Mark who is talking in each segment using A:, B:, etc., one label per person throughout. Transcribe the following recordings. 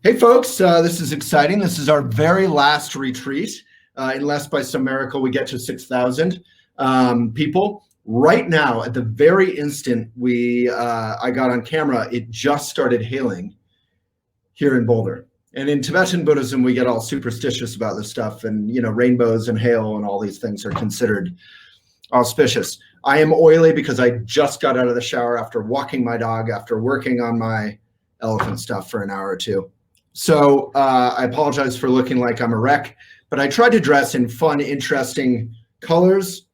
A: Hey folks, this is exciting. This is our very last retreat. Unless by some miracle we get to 6,000 people. Right now, at the very instant I got on camera, it just started hailing here in Boulder. And in Tibetan Buddhism, we get all superstitious about this stuff, and rainbows and hail and all these things are considered auspicious. I am oily because I just got out of the shower after walking my dog, after working on my elephant stuff for an hour or two. So I apologize for looking like I'm a wreck, but I tried to dress in fun, interesting colors.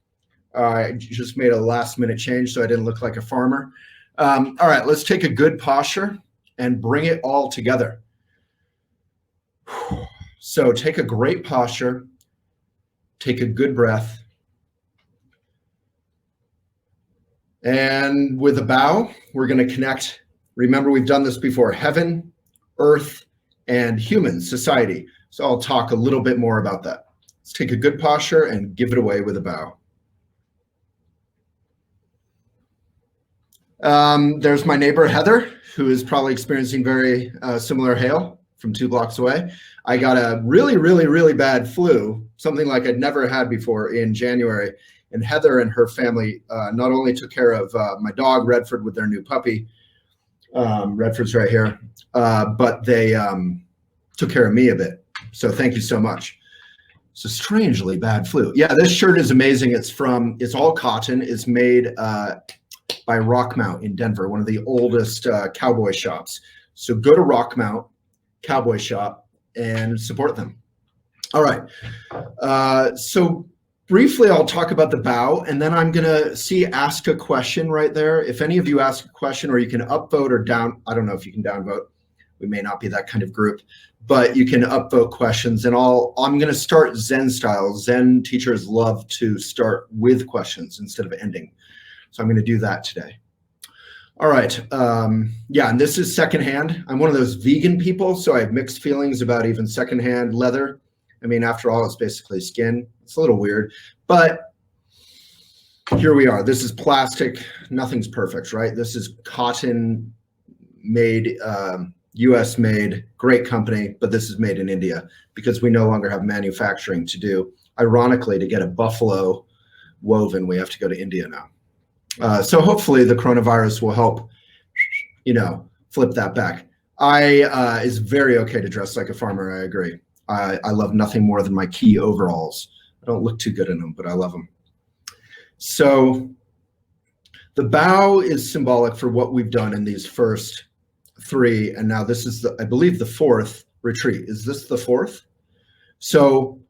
A: I just made a last minute change so I didn't look like a farmer. All right, let's take a good posture and bring it all together. So take a great posture, take a good breath, and with a bow, we're going to connect. Remember, we've done this before: heaven, earth, and human society. So I'll talk a little bit more about that. Let's take a good posture and give it away with a bow. There's my neighbor, Heather, who is probably experiencing very similar hail from 2 blocks away. I got a really, really, really bad flu, something like I'd never had before, in January. And Heather and her family not only took care of my dog, Redford, with their new puppy, Redford's right here, but they took care of me a bit. So thank you so much. It's a strangely bad flu. Yeah, this shirt is amazing. It's all cotton. It's made by Rockmount in Denver, one of the oldest cowboy shops. So go to Rockmount Cowboy Shop and support them. All right. So briefly, I'll talk about the bow, and then I'm going to ask a question right there. If any of you ask a question, or you can upvote or down, I don't know if you can downvote. We may not be that kind of group, but you can upvote questions, and I'm going to start Zen style. Zen teachers love to start with questions instead of ending. So I'm going to do that today. All right. Yeah, and this is secondhand. I'm one of those vegan people, so I have mixed feelings about even secondhand leather. I mean, after all, it's basically skin. It's a little weird, but here we are. This is plastic. Nothing's perfect, right? This is cotton made, US made, great company, but this is made in India because we no longer have manufacturing to do. Ironically, to get a buffalo woven, we have to go to India now. So hopefully the coronavirus will help, flip that back. It's very okay to dress like a farmer. I agree. I love nothing more than my key overalls. I don't look too good in them, but I love them. So the bow is symbolic for what we've done in these first 3. And now this is, I believe, the 4th retreat. Is this the 4th? So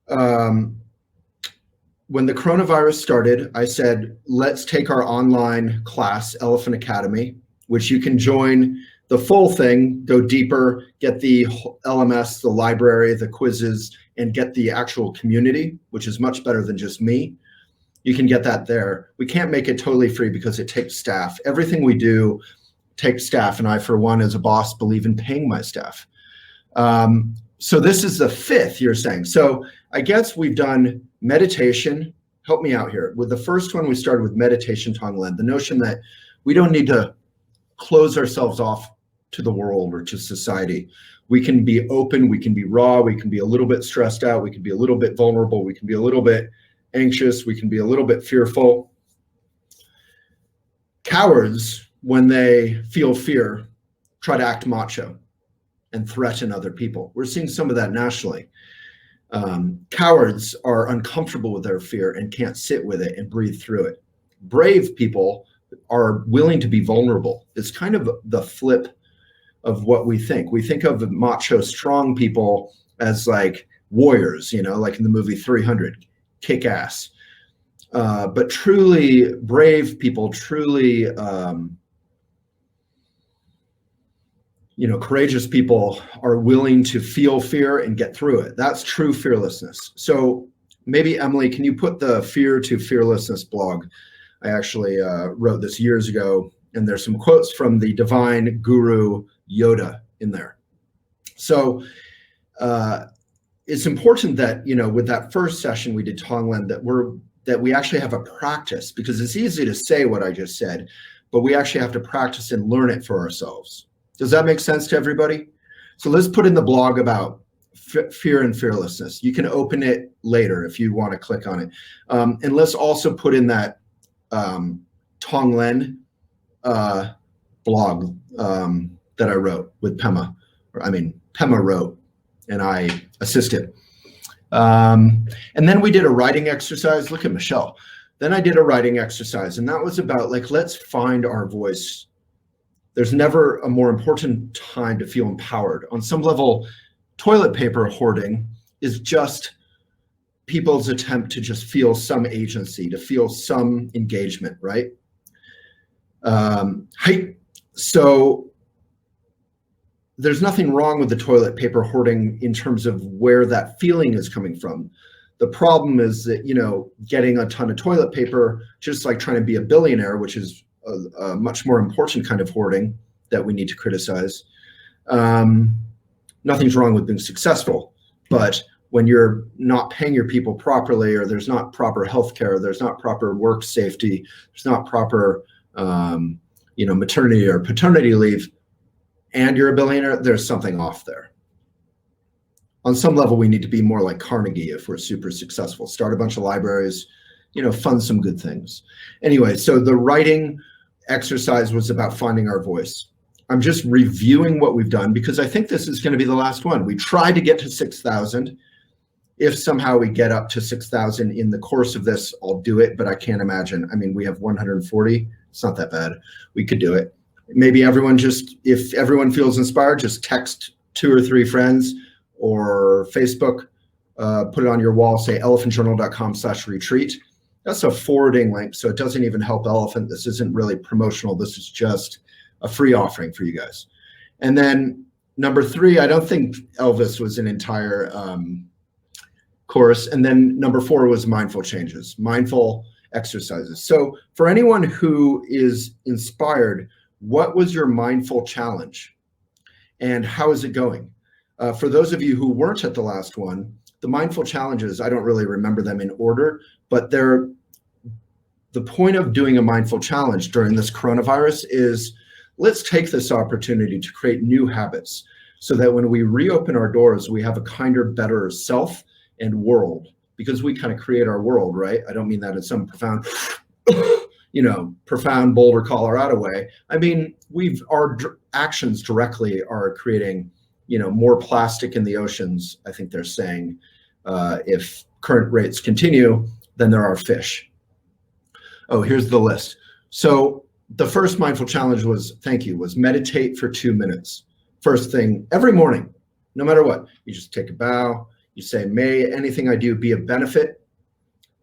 A: when the coronavirus started, I said, let's take our online class, Elephant Academy, which you can join the full thing, go deeper, get the LMS, the library, the quizzes, and get the actual community, which is much better than just me. You can get that there. We can't make it totally free because it takes staff. Everything we do takes staff, and I, for one, as a boss, believe in paying my staff. So this is the 5th, you're saying. So I guess we've done meditation. Help me out here. With the first one, we started with meditation, Tonglen, the notion that we don't need to close ourselves off to the world or to society. We can be open, we can be raw, we can be a little bit stressed out, we can be a little bit vulnerable, we can be a little bit anxious, we can be a little bit fearful. Cowards, when they feel fear, try to act macho and threaten other people. We're seeing some of that nationally. Cowards are uncomfortable with their fear and can't sit with it and breathe through it. Brave people are willing to be vulnerable. It's kind of the flip of what we think. We think of macho, strong people as like warriors, like in the movie 300, kick ass. But truly brave people, truly, courageous people are willing to feel fear and get through it. That's true fearlessness. So maybe, Emily, can you put the Fear to Fearlessness blog? I actually wrote this years ago, and there's some quotes from the divine guru Yoda in there. So it's important that, with that first session we did Tonglen, that we actually have a practice, because it's easy to say what I just said, but we actually have to practice and learn it for ourselves. Does that make sense to everybody? So let's put in the blog about fear and fearlessness. You can open it later if you want to click on it. And let's also put in that Tonglen blog that I wrote with Pema. Pema wrote and I assisted. And then we did a writing exercise. Look at Michelle. Then I did a writing exercise, and that was about like, let's find our voice. There's never a more important time to feel empowered. On some level, toilet paper hoarding is just people's attempt to just feel some agency, to feel some engagement, right? So there's nothing wrong with the toilet paper hoarding in terms of where that feeling is coming from. The problem is that, you know, getting a ton of toilet paper, just like trying to be a billionaire, which is a much more important kind of hoarding that we need to criticize. Nothing's wrong with being successful, but when you're not paying your people properly, or there's not proper healthcare, there's not proper work safety, there's not proper, maternity or paternity leave, and you're a billionaire, there's something off there. On some level, we need to be more like Carnegie if we're super successful. Start a bunch of libraries, fund some good things. Anyway, so the writing exercise was about finding our voice. I'm just reviewing what we've done because I think this is going to be the last one. We tried to get to 6,000. If somehow we get up to 6,000 in the course of this, I'll do it, but I can't imagine. I mean, we have 140. It's not that bad. We could do it. Maybe if everyone feels inspired, just text 2 or 3 friends or Facebook, put it on your wall, say elephantjournal.com/retreat. That's a forwarding link, so it doesn't even help Elephant. This isn't really promotional. This is just a free offering for you guys. And then number 3, I don't think Elvis was an entire course. And then number 4 was mindful changes, mindful exercises. So for anyone who is inspired, what was your mindful challenge and how is it going? For those of you who weren't at the last one, the mindful challenges, I don't really remember them in order, but the point of doing a mindful challenge during this coronavirus is, let's take this opportunity to create new habits so that when we reopen our doors, we have a kinder, better self and world, because we kind of create our world, right? I don't mean that in some profound, profound Boulder, Colorado way. I mean, our actions directly are creating, more plastic in the oceans. I think they're saying if current rates continue, then there are fish. Oh, here's the list. So the first mindful challenge was meditate for 2 minutes. First thing, every morning, no matter what, you just take a bow, you say, may anything I do be of benefit,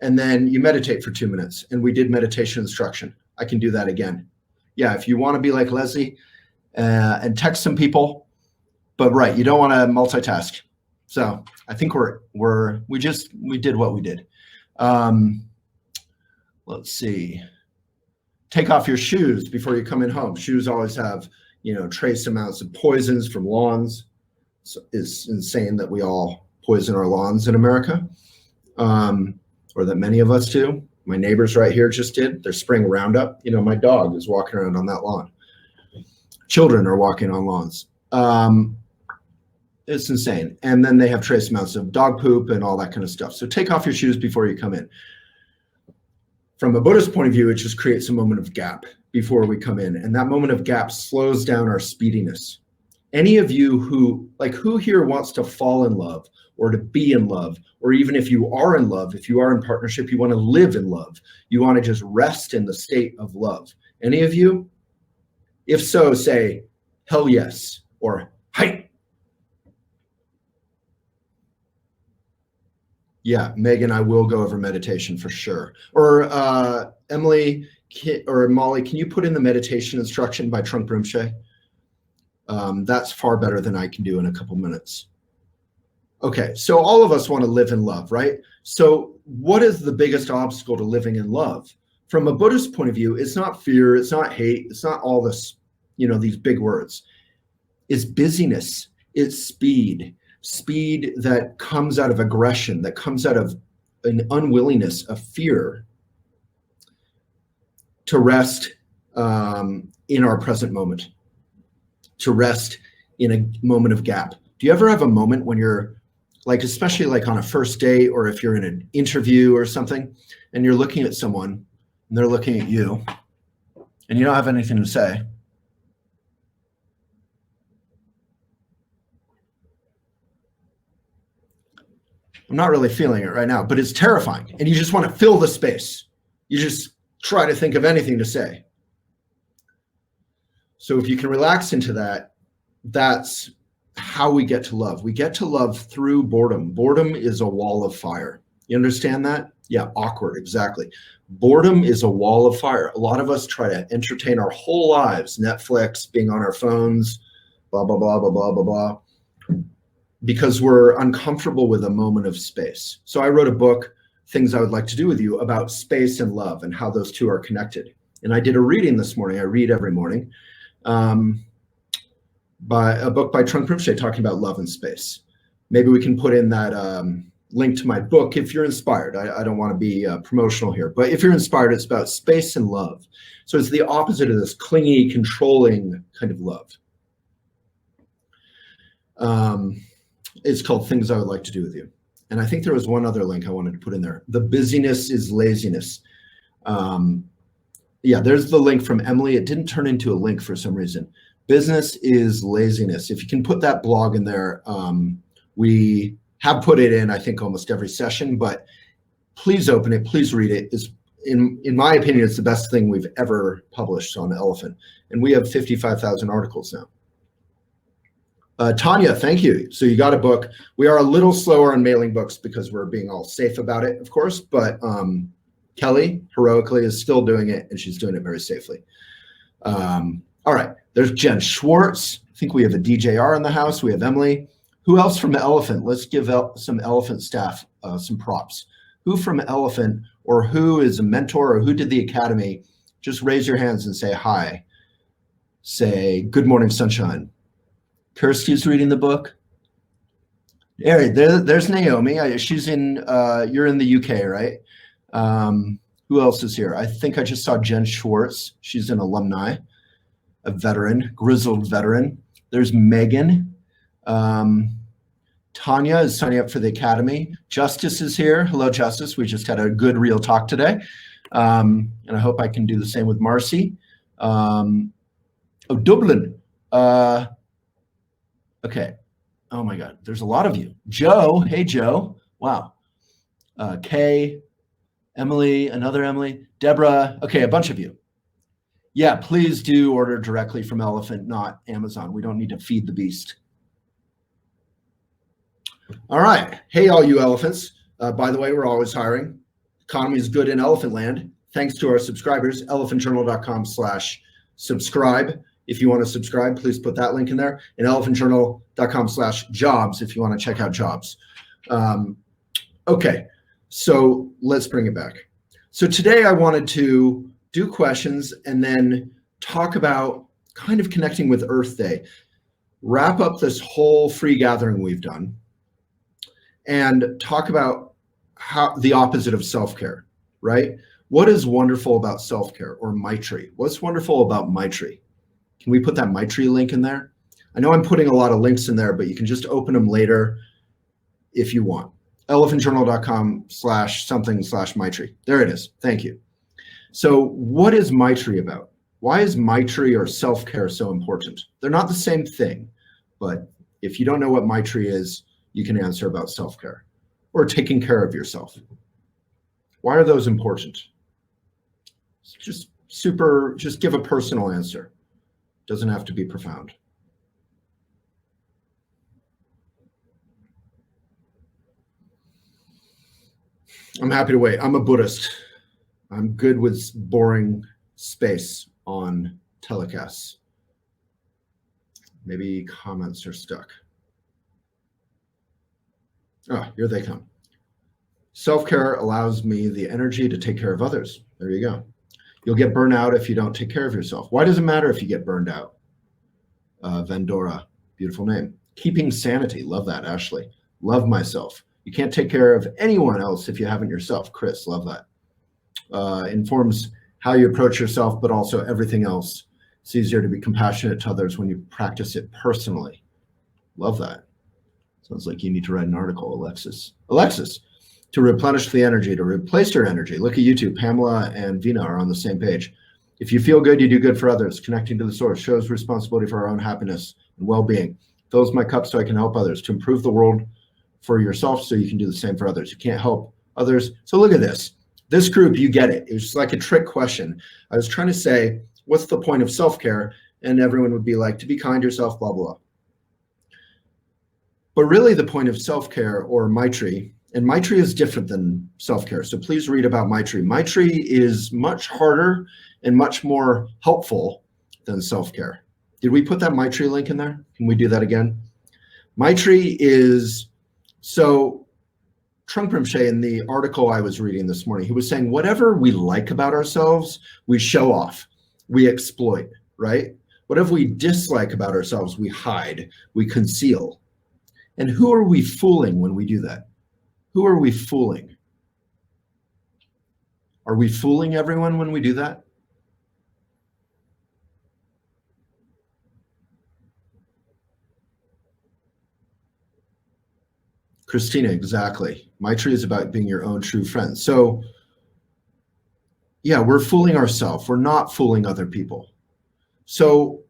A: and then you meditate for 2 minutes. And we did meditation instruction. I can do that again. Yeah, if you want to be like Leslie and text some people, but right, you don't want to multitask. So I think we did what we did. Let's see. Take off your shoes before you come in home. Shoes always have, trace amounts of poisons from lawns. It's insane that we all poison our lawns in America, or that many of us do. My neighbors right here just did. They're spraying Roundup. My dog is walking around on that lawn. Children are walking on lawns. It's insane. And then they have trace amounts of dog poop and all that kind of stuff. So take off your shoes before you come in. From a Buddhist point of view, it just creates a moment of gap before we come in. And that moment of gap slows down our speediness. Any of you who here wants to fall in love or to be in love, or even if you are in love, if you are in partnership, you want to live in love. You want to just rest in the state of love. Any of you? If so, say, hell yes, or hi. Yeah, Megan, I will go over meditation for sure. Or Emily or Molly, can you put in the meditation instruction by Trungpa Rinpoche? That's far better than I can do in a couple minutes. Okay, so all of us want to live in love, right? So what is the biggest obstacle to living in love? From a Buddhist point of view, it's not fear, it's not hate, it's not all this, these big words. It's busyness, it's speed that comes out of aggression, that comes out of an unwillingness of fear to rest in our present moment, to rest in a moment of gap. Do you ever have a moment when you're like, especially like on a first date, or if you're in an interview or something, and you're looking at someone and they're looking at you and you don't have anything to say? I'm not really feeling it right now, but it's terrifying. And you just want to fill the space. You just try to think of anything to say. So if you can relax into that, that's how we get to love. We get to love through boredom. Boredom is a wall of fire. You understand that? Yeah, awkward, exactly. Boredom is a wall of fire. A lot of us try to entertain our whole lives, Netflix, being on our phones, blah, blah, blah, blah, blah, blah, blah, because we're uncomfortable with a moment of space. So I wrote a book, Things I Would Like to Do With You, about space and love and how those two are connected. And I did a reading this morning. I read every morning. By a book by Trungpa talking about love and space. Maybe we can put in that link to my book if you're inspired. I don't want to be promotional here, but if you're inspired, it's about space and love. So it's the opposite of this clingy, controlling kind of love. It's called Things I Would Like to Do With You. And I think there was one other link I wanted to put in there. The busyness is laziness. Yeah, there's the link from Emily. It didn't turn into a link for some reason. Business is laziness. If you can put that blog in there, we have put it in, I think, almost every session, but please open it, please read it. It's, in my opinion, it's the best thing we've ever published on Elephant. And we have 55,000 articles now. Tanya, thank you. So you got a book. We are a little slower on mailing books because we're being all safe about it, of course, but Kelly, heroically, is still doing it, and she's doing it very safely. All right, there's Jen Schwartz. I think we have a DJR in the house. We have Emily. Who else from Elephant? Let's give some Elephant staff some props. Who from Elephant, or who is a mentor, or who did the academy? Just raise your hands and say hi. Say, good morning, sunshine. Kirsty's reading the book. There's Naomi. She's in, you're in the UK, right? Who else is here? I think I just saw Jen Schwartz. She's an alumni, a veteran, grizzled veteran. There's Megan. Tanya is signing up for the academy. Justice is here. Hello, Justice. We just had a good real talk today. And I hope I can do the same with Marcy. Oh, Dublin. Okay. Oh my God. There's a lot of you. Joe. Hey, Joe. Wow. Kay. Emily, another Emily, Deborah. Okay, a bunch of you. Yeah, please do order directly from Elephant, not Amazon. We don't need to feed the beast. All right. Hey, all you elephants. By the way, we're always hiring. Economy is good in elephant land. Thanks to our subscribers, elephantjournal.com/subscribe. If you want to subscribe, please put that link in there. And elephantjournal.com/jobs if you want to check out jobs. Okay. So let's bring it back. So today I wanted to do questions and then talk about kind of connecting with Earth Day, wrap up this whole free gathering we've done, and talk about how the opposite of self-care, right? What is wonderful about self-care, or Maitri? What's wonderful about Maitri? Can we put that Maitri link in there? I know I'm putting a lot of links in there, but you can just open them later if you want. elephantjournal.com/something/Maitri. There it is. Thank you. So what is Maitri about? Why is Maitri or self-care so important? They're not the same thing, but if you don't know what Maitri is, you can answer about self-care or taking care of yourself. Why are those important? Just give a personal answer. Doesn't have to be profound. I'm happy to wait. I'm a Buddhist. I'm good with boring space on telecasts. Maybe comments are stuck. Oh, here they come. Self-care allows me the energy to take care of others. There you go. You'll get burned out if you don't take care of yourself. Why does it matter if you get burned out? Vendora, beautiful name. Keeping sanity. Love that, Ashley. Love myself. You can't take care of anyone else if you haven't yourself. Chris, love that. Informs how you approach yourself, but also everything else. It's easier to be compassionate to others when you practice it personally. Love that. Sounds like you need to write an article, Alexis. Alexis, to replenish the energy, to replace your energy. Look at YouTube. Pamela and Vina are on the same page. If you feel good, you do good for others. Connecting to the source shows responsibility for our own happiness and well-being. Fills my cup so I can help others. To improve the world for yourself so you can do the same for others. You can't help others. So look at this. This group, you get it. It was just like a trick question. I was trying to say, what's the point of self-care? And everyone would be like, to be kind to yourself, blah, blah, blah. But really the point of self-care, or Maitri, and Maitri is different than self-care. So please read about Maitri. Maitri is much harder and much more helpful than self-care. Did we put that Maitri link in there? Can we do that again? Maitri is, so Trungpa in the article I was reading this morning, he was saying whatever we like about ourselves, we show off, we exploit, right? Whatever we dislike about ourselves, we hide, we conceal. And who are we fooling when we do that? Who are we fooling? Are we fooling everyone when we do that? Christina, exactly. Maitri is about being your own true friend. So yeah, we're fooling ourselves. We're not fooling other people. So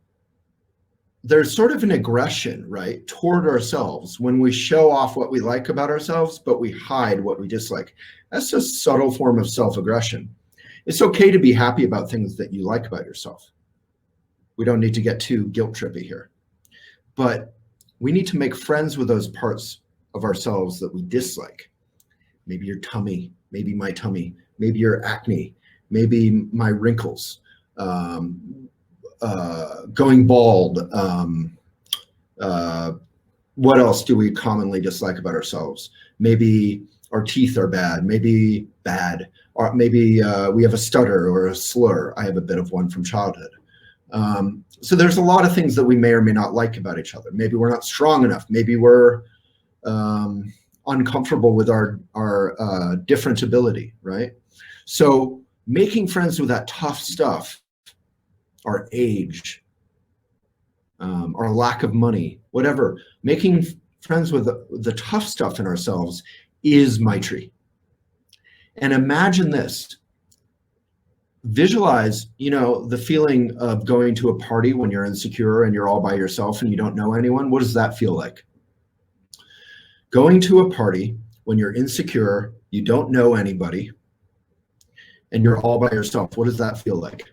A: there's sort of an aggression, right, toward ourselves when we show off what we like about ourselves, but we hide what we dislike. That's a subtle form of self-aggression. It's okay to be happy about things that you like about yourself. We don't need to get too guilt trippy here. But we need to make friends with those parts of ourselves that we dislike. Maybe your tummy, maybe my tummy, maybe your acne, maybe my wrinkles, going bald. What else do we commonly dislike about ourselves? Maybe our teeth are bad, maybe bad, or maybe we have a stutter or a slur. I have a bit of one from childhood. So there's a lot of things that we may or may not like about each other. Maybe we're not strong enough. Maybe we're uncomfortable with our different ability, right? So making friends with that tough stuff, our age, our lack of money, whatever, making friends with the tough stuff in ourselves is Maitri. And imagine this. Visualize, the feeling of going to a party when you're insecure and you're all by yourself and you don't know anyone. What does that feel like? Going to a party when you're insecure, you don't know anybody, and you're all by yourself. What does that feel like?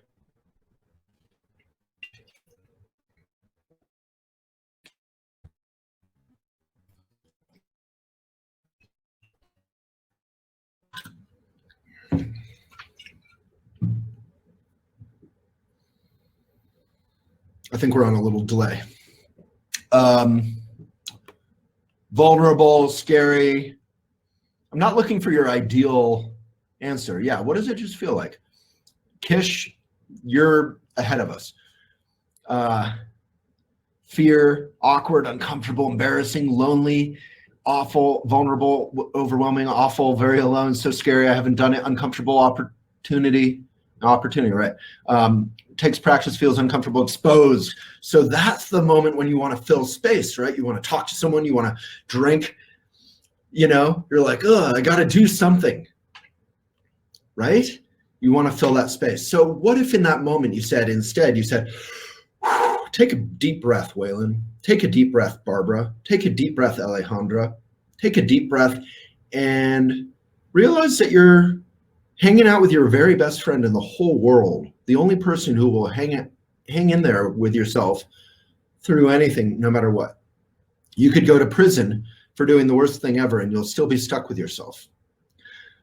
A: I think we're on a little delay. Vulnerable, scary. I'm not looking for your ideal answer. Yeah, what does it just feel like? Kish, you're ahead of us. Fear, awkward, uncomfortable, embarrassing, lonely, awful, vulnerable, overwhelming, awful, very alone, so scary, I haven't done it, uncomfortable, opportunity, right? Takes practice, feels uncomfortable, exposed. So that's the moment when you want to fill space, right? You want to talk to someone, you want to drink, you're like, I got to do something, right? You want to fill that space. So what if in that moment you said, take a deep breath, Waylon. Take a deep breath, Barbara. Take a deep breath, Alejandra. Take a deep breath and realize that you're hanging out with your very best friend in the whole world, the only person who will hang in there with yourself through anything, no matter what. You could go to prison for doing the worst thing ever and you'll still be stuck with yourself.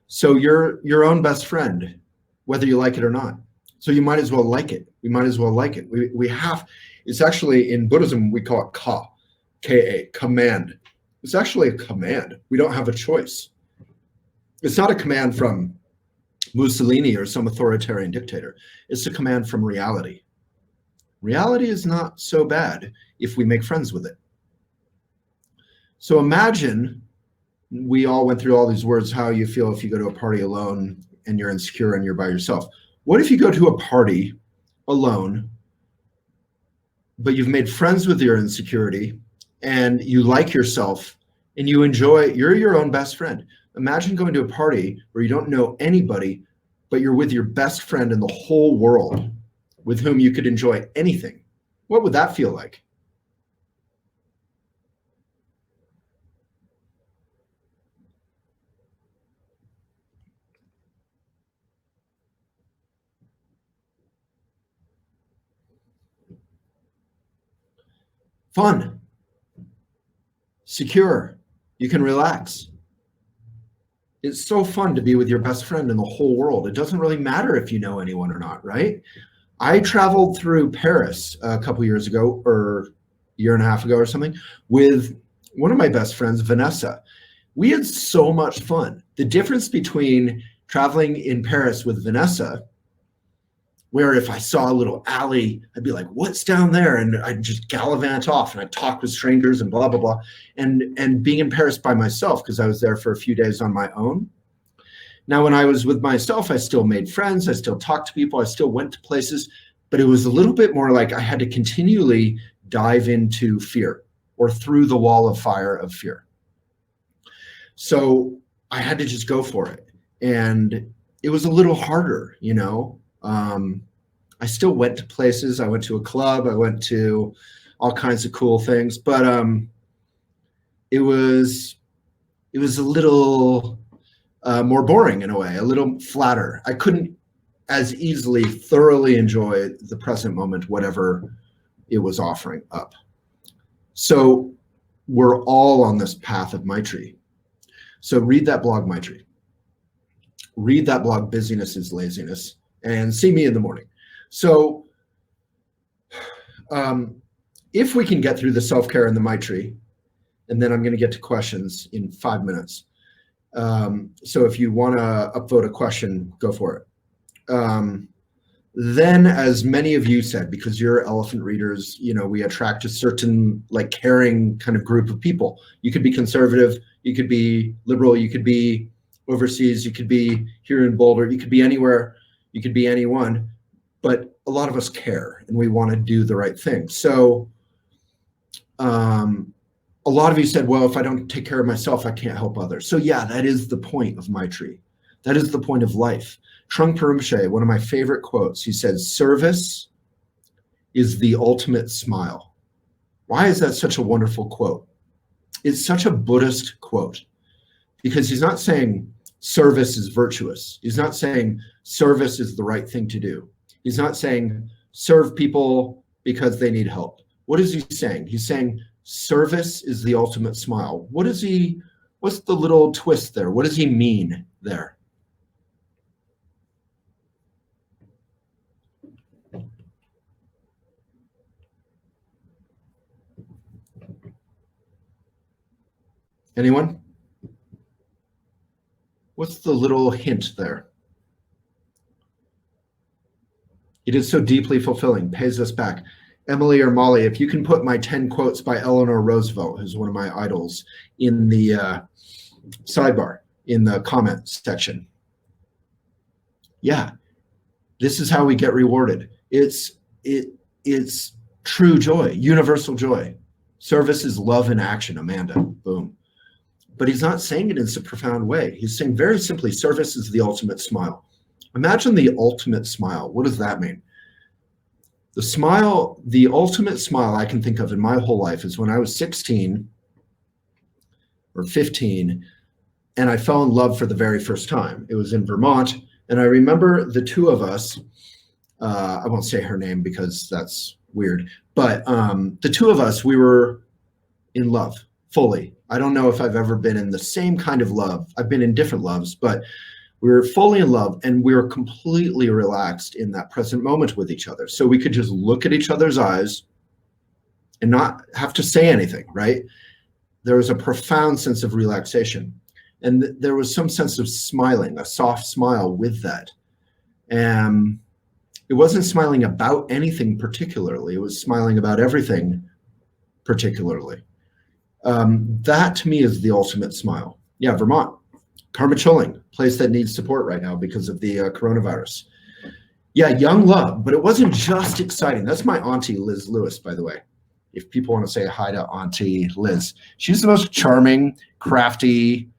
A: So you're your own best friend, whether you like it or not. So you might as well like it. We might as well like it. We have, it's actually in Buddhism, we call it ka, K-A, command. It's actually a command. We don't have a choice. It's not a command from Mussolini or some authoritarian dictator. It's a command from reality. Reality is not so bad if we make friends with it. So imagine we all went through all these words, how you feel if you go to a party alone and you're insecure and you're by yourself. What if you go to a party alone, but you've made friends with your insecurity and you like yourself and you enjoy, you're your own best friend. Imagine going to a party where you don't know anybody, but you're with your best friend in the whole world with whom you could enjoy anything. What would that feel like? Fun, secure, you can relax. It's so fun to be with your best friend in the whole world. It doesn't really matter if you know anyone or not, right? I traveled through Paris a couple years ago, or a year and a half ago or something, with one of my best friends, Vanessa. We had so much fun. The difference between traveling in Paris with Vanessa, where if I saw a little alley, I'd be like, what's down there? And I'd just gallivant off and I'd talk with strangers and blah, blah, blah. And being in Paris by myself, because I was there for a few days on my own. Now, when I was with myself, I still made friends. I still talked to people. I still went to places, but it was a little bit more like I had to continually dive into fear or through the wall of fire of fear. So I had to just go for it. And it was a little harder, you know. I still went to places. I went to a club. I went to all kinds of cool things, but it was a little more boring in a way, a little flatter. I couldn't as easily thoroughly enjoy the present moment, whatever it was offering up. So we're all on this path of Maitri. So read that blog, Maitri. Read that blog, Busyness is Laziness, and see me in the morning. So if we can get through the self-care and the Maitri, and then I'm going to get to questions in 5 minutes. So if you want to upvote a question, go for it. Then, as many of you said, because you're elephant readers, you know, we attract a certain like caring kind of group of people. You could be conservative, you could be liberal, you could be overseas, you could be here in Boulder, you could be anywhere, you could be anyone, but a lot of us care and we want to do the right thing. So a lot of you said, well, if I don't take care of myself, I can't help others. So yeah, that is the point of Maitri. That is the point of life. Trungpa Rinpoche, one of my favorite quotes, he says, service is the ultimate smile. Why is that such a wonderful quote? It's such a Buddhist quote because he's not saying service is virtuous. He's not saying service is the right thing to do. He's not saying serve people because they need help. What is he saying? He's saying service is the ultimate smile. What's the little twist there? What does he mean there? Anyone? What's the little hint there? It is so deeply fulfilling, pays us back. Emily or Molly, if you can put my 10 quotes by Eleanor Roosevelt, who's one of my idols, in the sidebar, in the comments section. Yeah, this is how we get rewarded. It's true joy, universal joy. Service is love in action, Amanda, boom. But he's not saying it in a profound way. He's saying very simply, service is the ultimate smile. Imagine the ultimate smile. What does that mean? The smile, the ultimate smile I can think of in my whole life is when I was 16 or 15, and I fell in love for the very first time. It was in Vermont, and I remember the two of us, I won't say her name because that's weird, but the two of us, we were in love fully. I don't know if I've ever been in the same kind of love. I've been in different loves, but we were fully in love and we were completely relaxed in that present moment with each other. So we could just look at each other's eyes and not have to say anything, right? There was a profound sense of relaxation. And there was some sense of smiling, a soft smile with that. And it wasn't smiling about anything particularly. It was smiling about everything particularly. That to me is the ultimate smile. Yeah, Vermont. Karma Choling, place that needs support right now because of the coronavirus. Yeah, young love, but it wasn't just exciting. That's my auntie, Liz Lewis, by the way. if people want to say hi to Auntie Liz. She's the most charming, crafty,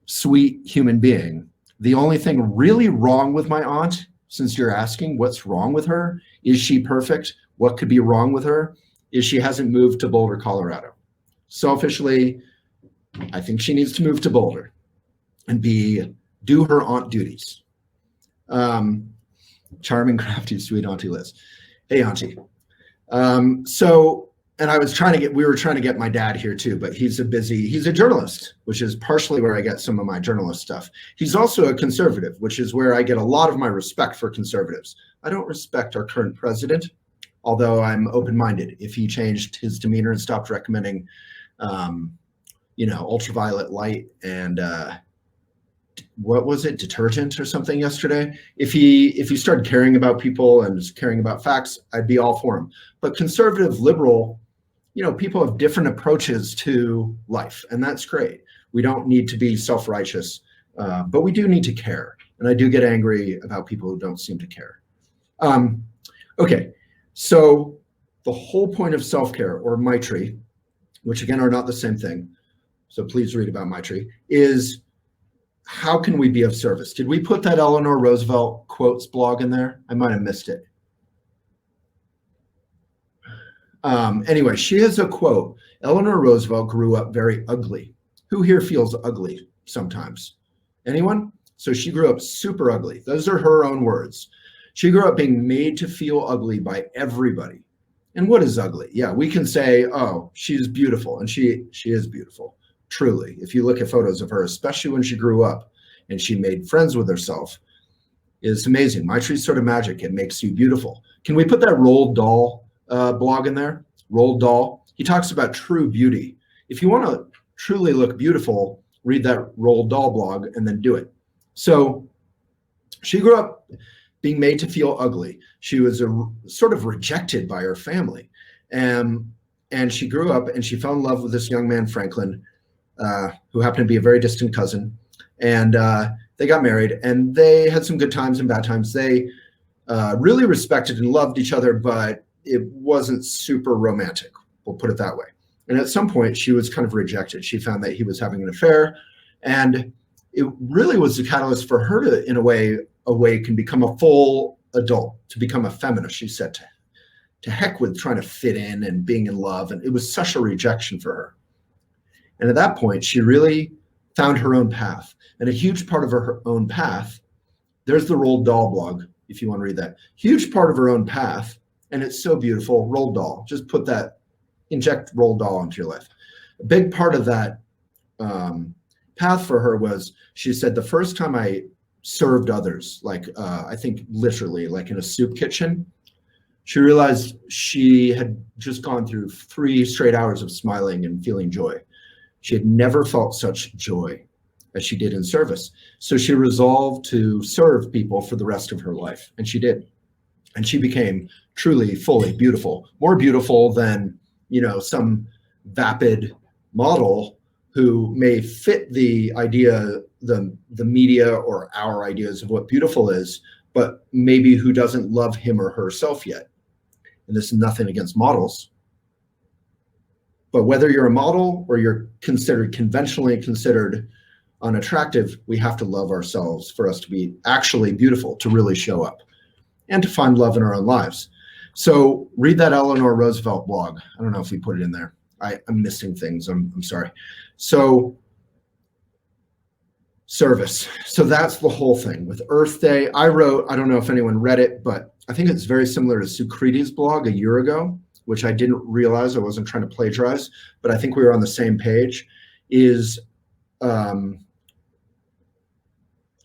A: sweet human being. The only thing really wrong with my aunt, since you're asking what's wrong with her, is she perfect? What could be wrong with her is she hasn't moved to Boulder, Colorado. Selfishly, I think she needs to move to Boulder and do her aunt duties. Charming, crafty, sweet Auntie Liz. Hey, Auntie. And we were trying to get my dad here too, but he's a journalist, which is partially where I get some of my journalist stuff. He's also a conservative, which is where I get a lot of my respect for conservatives. I don't respect our current president, although I'm open-minded. If he changed his demeanor and stopped recommending, ultraviolet light and what was it, detergent or something yesterday? If he started caring about people and was caring about facts, I'd be all for him. But conservative, liberal, people have different approaches to life, and that's great. We don't need to be self-righteous, but we do need to care. And I do get angry about people who don't seem to care. Okay, so the whole point of self-care, or Maitri, which again are not the same thing, so please read about Maitri, is how can we be of service? Did we put that Eleanor Roosevelt quotes blog in there? I might have missed it. Anyway, she has a quote. Eleanor Roosevelt grew up very ugly. Who here feels ugly sometimes? Anyone? So she grew up super ugly. Those are her own words. She grew up being made to feel ugly by everybody. And what is ugly? Yeah, we can say, oh, she's beautiful. And she is beautiful. Truly, if you look at photos of her, especially when she grew up and she made friends with herself, it's amazing. Maitri's sort of magic. It makes you beautiful. Can we put that Roald Dahl blog in there? Roald Dahl. He talks about true beauty. If you want to truly look beautiful, read that Roald Dahl blog and then do it. So she grew up being made to feel ugly. She was sort of rejected by her family. And she grew up and she fell in love with this young man, Franklin, who happened to be a very distant cousin, and they got married, and they had some good times and bad times. They really respected and loved each other, but it wasn't super romantic, we'll put it that way. And at some point, she was kind of rejected. She found that he was having an affair, and it really was the catalyst for her to, in a way, can become a full adult, to become a feminist. She said to heck with trying to fit in and being in love, and it was such a rejection for her. And at that point, she really found her own path. And a huge part of her own path, there's the Roald Dahl blog, if you want to read that. Huge part of her own path, and it's so beautiful, Roald Dahl. Just put that, inject Roald Dahl into your life. A big part of that path for her was, she said, the first time I served others, like I think literally like in a soup kitchen, she realized she had just gone through 3 straight hours of smiling and feeling joy. She had never felt such joy as she did in service. So she resolved to serve people for the rest of her life, and she did. And she became truly, fully beautiful, more beautiful than, some vapid model who may fit the idea, the media or our ideas of what beautiful is, but maybe who doesn't love him or herself yet. And this is nothing against models. But whether you're a model or you're conventionally considered unattractive, we have to love ourselves for us to be actually beautiful, to really show up and to find love in our own lives. So read that Eleanor Roosevelt blog. I don't know if we put it in there. I'm missing things. I'm sorry. So service. So that's the whole thing with Earth Day. I don't know if anyone read it, but I think it's very similar to Sukriti's blog a year ago, which I didn't realize. I wasn't trying to plagiarize, but I think we were on the same page, is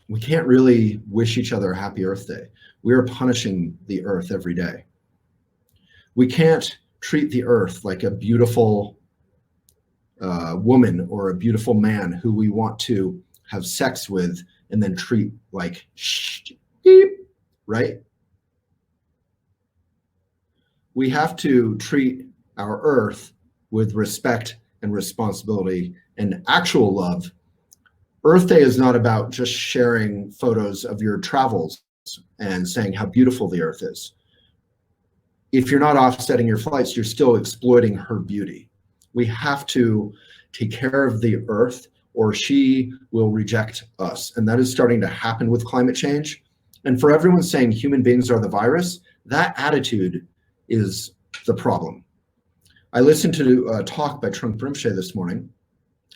A: we can't really wish each other a happy Earth Day. We are punishing the Earth every day. We can't treat the Earth like a beautiful woman or a beautiful man who we want to have sex with and then treat like beep, right? We have to treat our Earth with respect and responsibility and actual love. Earth Day is not about just sharing photos of your travels and saying how beautiful the Earth is. if you're not offsetting your flights, you're still exploiting her beauty. We have to take care of the earth or she will reject us. And that is starting to happen with climate change. And for everyone saying human beings are the virus, that attitude is the problem. I listened to a talk by Trungpa Rinpoche this morning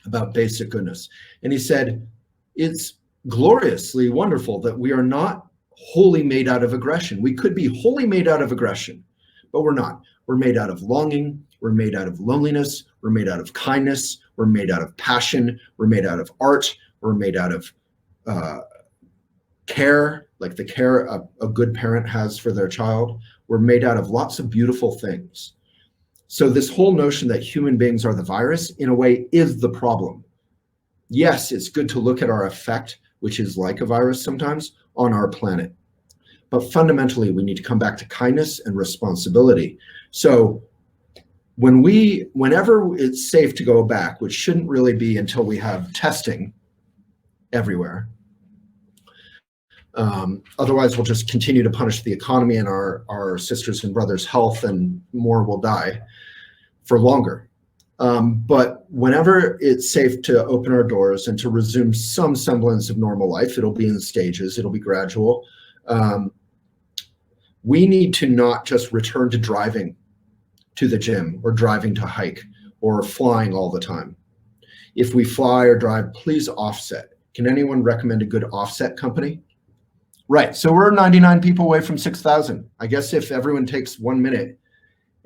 A: about basic goodness. And he said, it's gloriously wonderful that we are not wholly made out of aggression. We could be wholly made out of aggression, but we're not. We're made out of longing. We're made out of loneliness. We're made out of kindness. We're made out of passion. We're made out of art. We're made out of care, like the care a good parent has for their child. We're made out of lots of beautiful things. So this whole notion that human beings are the virus, in a way, is the problem. Yes, it's good to look at our effect, which is like a virus sometimes, on our planet. But fundamentally, we need to come back to kindness and responsibility. So whenever it's safe to go back, which shouldn't really be until we have testing everywhere, otherwise we'll just continue to punish the economy and our sisters and brothers' health, and more will die for longer. But whenever it's safe to open our doors and to resume some semblance of normal life, it'll be in stages, it'll be gradual. We need to not just return to driving to the gym or driving to hike or flying all the time. If we fly or drive, please offset. Can anyone recommend a good offset company? Right, so we're 99 people away from 6,000. I guess if everyone takes 1 minute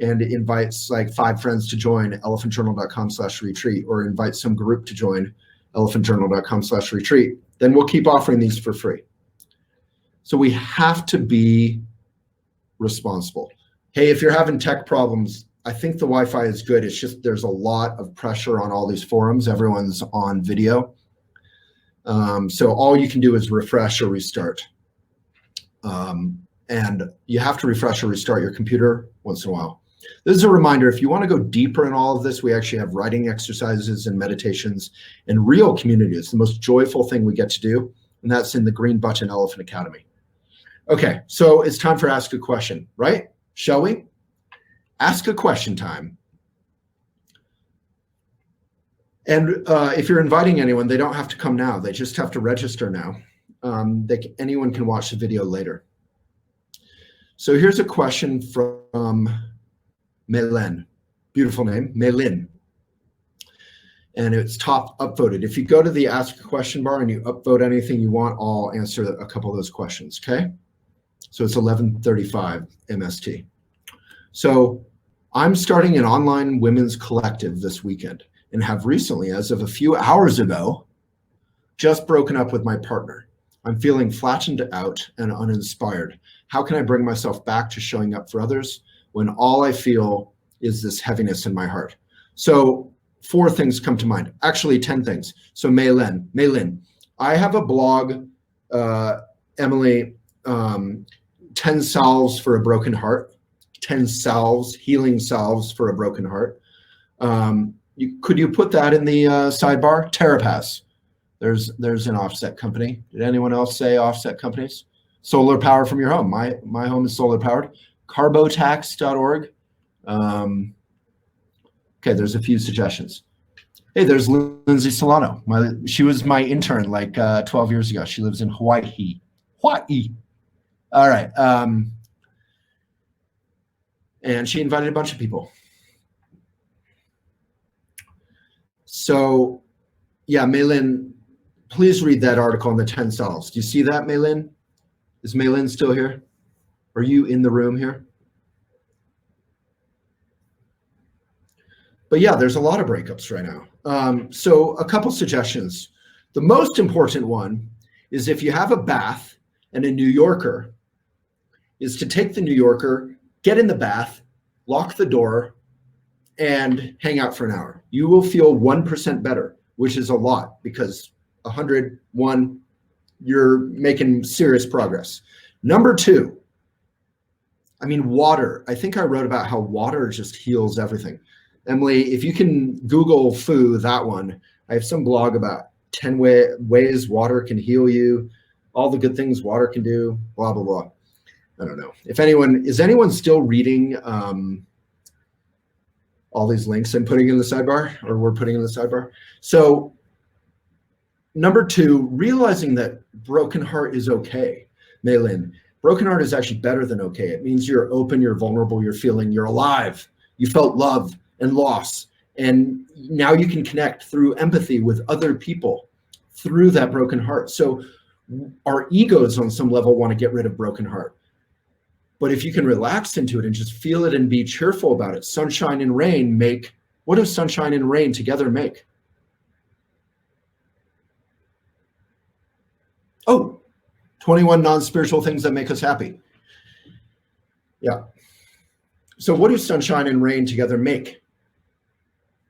A: and invites like 5 friends to join elephantjournal.com/retreat, or invite some group to join elephantjournal.com/retreat, then we'll keep offering these for free. So we have to be responsible. Hey, if you're having tech problems, I think the Wi-Fi is good. It's just there's a lot of pressure on all these forums. Everyone's on video. So all you can do is refresh or restart. And you have to refresh or restart your computer once in a while. This is a reminder, if you want to go deeper in all of this, we actually have writing exercises and meditations and real community. It's the most joyful thing we get to do, and that's in the Green Button Elephant Academy. Okay, so it's time for Ask a Question, right? Shall we? Ask a question time. And if you're inviting anyone, they don't have to come now. They just have to register now. Anyone can watch the video later. So here's a question from Maylin. Beautiful name, Maylin. And it's top upvoted. If you go to the Ask a Question bar and you upvote anything you want, I'll answer a couple of those questions, okay? So it's 11:35 MST. So I'm starting an online women's collective this weekend and have recently, as of a few hours ago, just broken up with my partner. I'm feeling flattened out and uninspired. How can I bring myself back to showing up for others when all I feel is this heaviness in my heart? So 4 things come to mind, actually 10 things. So Maylin, I have a blog, Emily, 10 salves for a broken heart, 10 salves, healing salves for a broken heart. Could you put that in the sidebar? Terapass. There's an offset company. Did anyone else say offset companies? Solar power from your home. My home is solar powered. Carbotax.org. Okay, there's a few suggestions. Hey, there's Lindsay Solano. She was my intern like 12 years ago. She lives in Hawaii. Hawaii. All right. And she invited a bunch of people. So, yeah, Maylin, please read that article on the 10 salves. Do you see that, Maylin? Is Maylin still here? Are you in the room here? But yeah, there's a lot of breakups right now. So a couple suggestions. The most important one is if you have a bath and a New Yorker, is to take the New Yorker, get in the bath, lock the door, and hang out for an hour. You will feel 1% better, which is a lot because 101, you're making serious progress. Number 2, I mean, water. I think I wrote about how water just heals everything. Emily, if you can Google foo, that one, I have some blog about 10 ways water can heal you, all the good things water can do, blah, blah, blah. I don't know. If anyone, is anyone still reading all these links I'm putting in the sidebar, or we're putting in the sidebar? So number 2, realizing that broken heart is okay. Maylin, broken heart is actually better than okay. It means you're open, you're vulnerable, you're feeling, you're alive. You felt love and loss. And now you can connect through empathy with other people through that broken heart. So our egos on some level want to get rid of broken heart. But if you can relax into it and just feel it and be cheerful about it, sunshine and rain make, what does sunshine and rain together make? Oh, 21 non-spiritual things that make us happy. Yeah. So what do sunshine and rain together make?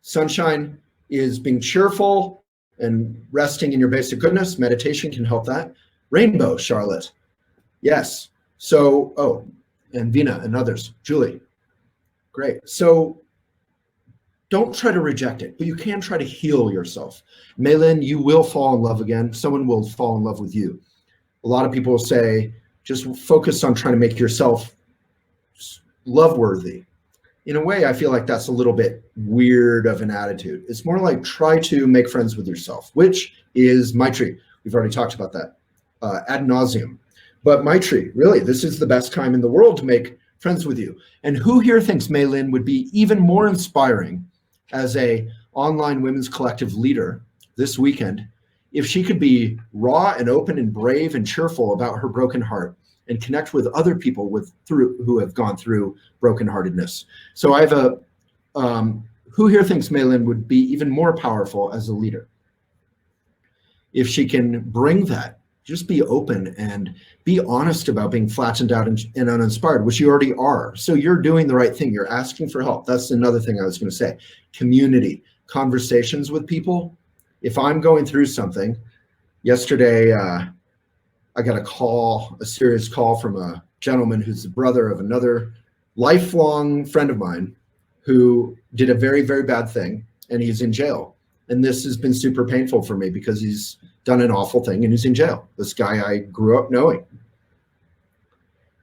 A: Sunshine is being cheerful and resting in your basic goodness. Meditation can help that. Rainbow, Charlotte. Yes. So, oh, and Vina and others. Julie. Great. So don't try to reject it, but you can try to heal yourself. Maylin, you will fall in love again. Someone will fall in love with you. A lot of people say, just focus on trying to make yourself love-worthy. In a way, I feel like that's a little bit weird of an attitude. It's more like try to make friends with yourself, which is Maitri. We've already talked about that ad nauseum. But Maitri, really, this is the best time in the world to make friends with you. And who here thinks Maylin would be even more inspiring as a online women's collective leader this weekend if she could be raw and open and brave and cheerful about her broken heart and connect with other people who have gone through brokenheartedness. So I have a, who here thinks Maylin would be even more powerful as a leader? If she can bring that, just be open and be honest about being flattened out and uninspired, which you already are. So you're doing the right thing. You're asking for help. That's another thing I was going to say. Community, conversations with people. If I'm going through something, yesterday, I got a serious call from a gentleman who's the brother of another lifelong friend of mine who did a very, very bad thing, and he's in jail. And this has been super painful for me because he's done an awful thing and he's in jail. This guy I grew up knowing.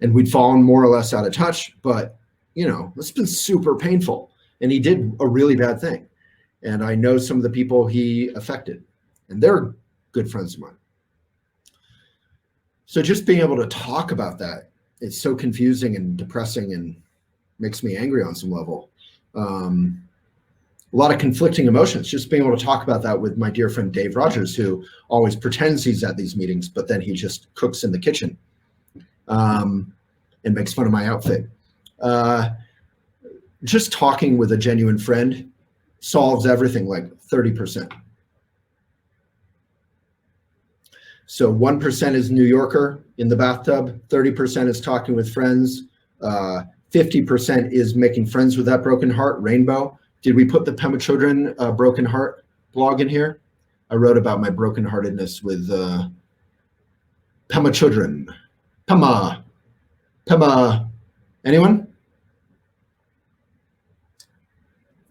A: And we'd fallen more or less out of touch, but you know, it's been super painful. And he did a really bad thing. And I know some of the people he affected, and they're good friends of mine. So just being able to talk about that, it's so confusing and depressing and makes me angry on some level. A lot of conflicting emotions, just being able to talk about that with my dear friend Dave Rogers, who always pretends he's at these meetings, but then he just cooks in the kitchen and makes fun of my outfit. Just talking with a genuine friend solves everything, like 30%. So 1% is New Yorker in the bathtub, 30% is talking with friends, 50% is making friends with that broken heart, rainbow. Did we put the Pema Chodron broken heart blog in here? I wrote about my brokenheartedness with Pema Chodron. Pema, anyone?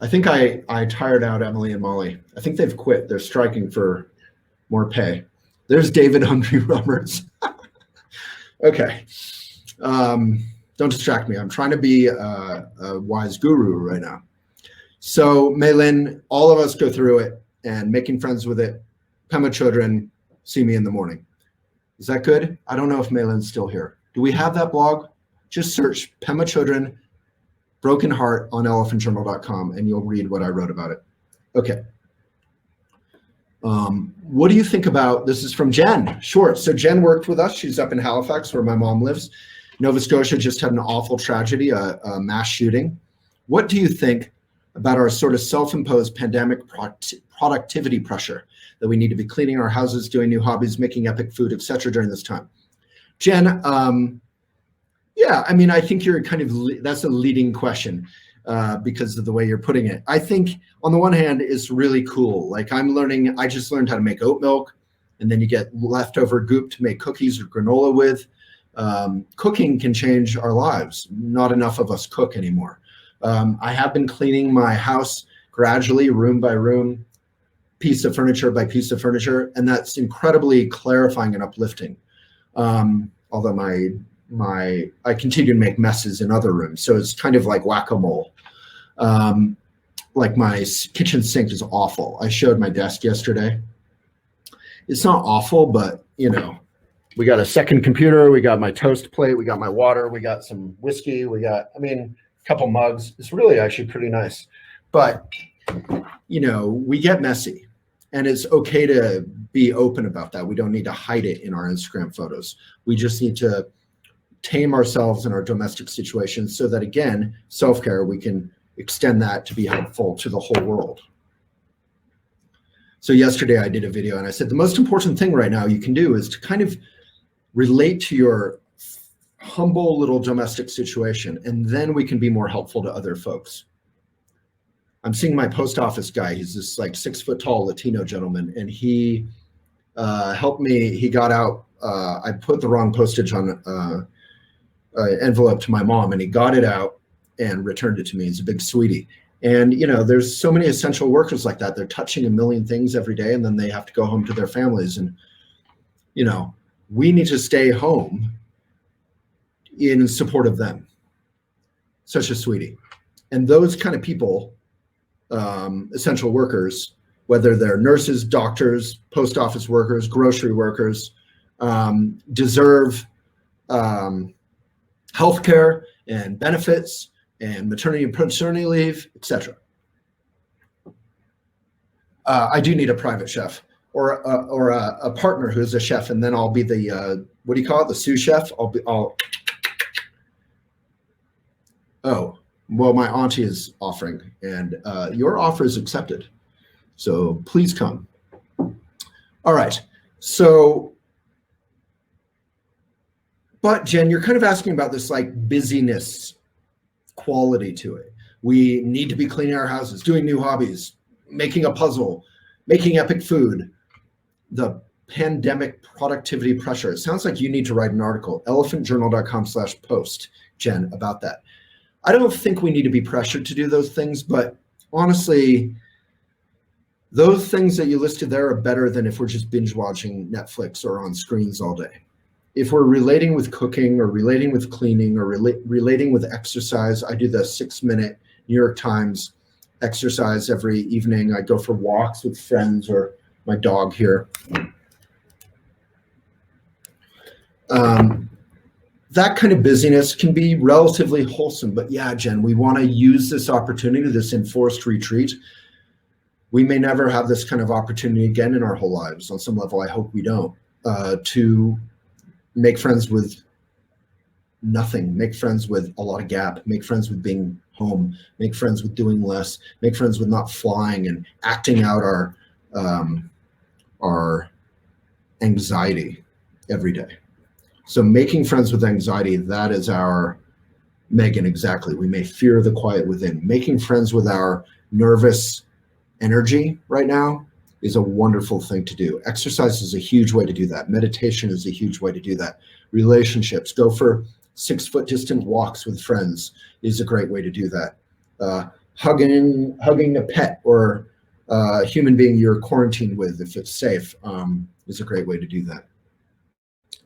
A: I think I tired out Emily and Molly. I think they've quit. They're striking for more pay. There's David Hungry Roberts. Okay. Don't distract me. I'm trying to be a wise guru right now. So Maylin, all of us go through it and making friends with it. Pema Chodron, see me in the morning. Is that good? I don't know if Maylin's still here. Do we have that blog? Just search Pema Chodron, Broken Heart on elephantjournal.com and you'll read what I wrote about it. Okay. What do you think about, this is from Jen. Sure. So Jen worked with us. She's up in Halifax where my mom lives. Nova Scotia just had an awful tragedy, a mass shooting. What do you think about our sort of self-imposed pandemic productivity pressure that we need to be cleaning our houses, doing new hobbies, making epic food, etc. during this time? Jen, yeah, I mean, I think you're kind of, that's a leading question because of the way you're putting it. I think on the one hand, it's really cool. Like I just learned how to make oat milk, and then you get leftover goop to make cookies or granola with. Cooking can change our lives. Not enough of us cook anymore. I have been cleaning my house gradually, room by room, piece of furniture by piece of furniture, and that's incredibly clarifying and uplifting. Although my I continue to make messes in other rooms. So it's kind of like whack-a-mole. Like my kitchen sink is awful. I showed my desk yesterday. It's not awful, but you know, we got a second computer, we got my toast plate, we got my water, we got some whiskey, we got, I mean, a couple mugs. It's really actually pretty nice. But, you know, we get messy, and it's okay to be open about that. We don't need to hide it in our Instagram photos. We just need to tame ourselves in our domestic situations so that, again, self-care, we can extend that to be helpful to the whole world. So yesterday I did a video and I said, the most important thing right now you can do is to kind of relate to your humble little domestic situation, and then we can be more helpful to other folks. I'm seeing my post office guy. He's this like 6 foot tall Latino gentleman, and he helped me. He got out, I put the wrong postage on an envelope to my mom, and he got it out and returned it to me. He's a big sweetie. And, you know, there's so many essential workers like that. They're touching a million things every day, and then they have to go home to their families. And, you know, we need to stay home in support of them. Such a sweetie. And those kind of people, essential workers, whether they're nurses, doctors, post office workers, grocery workers, deserve healthcare and benefits and maternity and paternity leave, etc. I do need a private chef or a partner who's a chef, and then I'll be the what do you call it? The sous chef. Oh, well, my auntie is offering, and your offer is accepted. So please come. All right. So, but Jen, you're kind of asking about this like busyness quality to it. We need to be cleaning our houses, doing new hobbies, making a puzzle, making epic food. The pandemic productivity pressure. It sounds like you need to write an article, elephantjournal.com/post, Jen, about that. I don't think we need to be pressured to do those things, but honestly, those things that you listed there are better than if we're just binge watching Netflix or on screens all day. If we're relating with cooking or relating with cleaning or relating with exercise, I do the 6-minute New York Times exercise every evening. I go for walks with friends or my dog here. That kind of busyness can be relatively wholesome, but yeah, Jen, we want to use this opportunity, this enforced retreat. We may never have this kind of opportunity again in our whole lives. On some level, I hope we don't, to make friends with nothing, make friends with a lot of gap, make friends with being home, make friends with doing less, make friends with not flying and acting out our anxiety every day. So making friends with anxiety, that is our Megan, exactly. We may fear the quiet within. Making friends with our nervous energy right now is a wonderful thing to do. Exercise is a huge way to do that. Meditation is a huge way to do that. Relationships, go for 6-foot distant walks with friends is a great way to do that. Hugging a pet or a human being you're quarantined with, if it's safe, is a great way to do that.